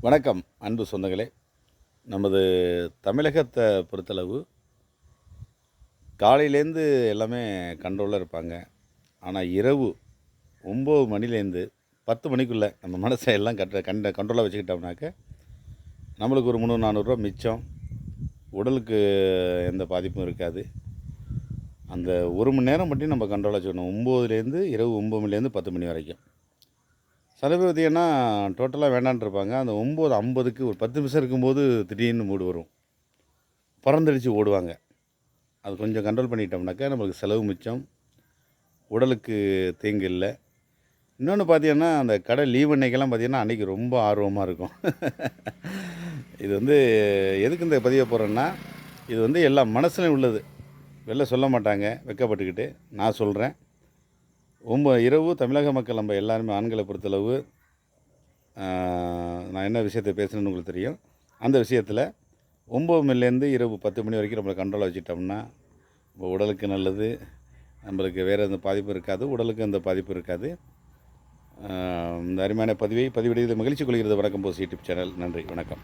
வணக்கம் அன்பு சொந்தங்களே. நமது தமிழகத்தை பொறுத்தளவு காலையிலேருந்து எல்லாமே கண்ட்ரோலில் இருப்பாங்க. ஆனால் இரவு 9 மணிலேருந்து 10 மணிக்குள்ளே நம்ம மனசை எல்லாம் கண்ட்ரோலாக வச்சுக்கிட்டோம்னாக்க நம்மளுக்கு ஒரு 300, 400 மிச்சம். உடலுக்கு எந்த பாதிப்பும் இருக்காது. அந்த 1 மணி நேரம் மட்டும் நம்ம கண்ட்ரோலாக வச்சுக்கணும். 9லேருந்து இரவு 9 மணிலேருந்து 10 மணி வரைக்கும். சில பேர் பார்த்திங்கன்னா டோட்டலாக வேண்டான்ட்டு இருப்பாங்க. அந்த 9:50க்கு ஒரு 10 நிமிஷம் இருக்கும்போது திடீர்னு மூடு வரும். பறந்தடிச்சு ஓடுவாங்க. அது கொஞ்சம் கண்ட்ரோல் பண்ணிட்டோம்னாக்கா நம்மளுக்கு செலவு மிச்சம், உடலுக்கு தீங்கு இல்லை. இன்னொன்று பார்த்தீங்கன்னா, அந்த கடை லீவ் அன்னைக்கெல்லாம் பார்த்தீங்கன்னா, அன்றைக்கி ரொம்ப ஆர்வமாக இருக்கும். இது எதுக்கு இந்த பதிவை போடுறேன்னா, இது எல்லா மனசுலையும் உள்ளது. வெளில சொல்ல மாட்டாங்க வெட்கப்பட்டுக்கிட்டு. நான் சொல்கிறேன். இரவு தமிழக மக்கள் நம்ம எல்லாருமே ஆண்களை பொறுத்தளவு நான் என்ன விஷயத்தை பேசுகிறேன்னு உங்களுக்கு தெரியும். அந்த விஷயத்தில் 9 மணிலேருந்து இரவு 10 மணி வரைக்கும் நம்மளை கண்ட்ரோலாக வச்சுட்டோம்னா நம்ம உடலுக்கு நல்லது. நம்மளுக்கு வேறு எந்த பாதிப்பும் இருக்காது, உடலுக்கு எந்த பாதிப்பும் இருக்காது. இந்த அருமையான பதிவிடுவதில் மகிழ்ச்சி கொள்கிறது. வணக்கம் போஸ் யூடியூப் சேனல். நன்றி, வணக்கம்.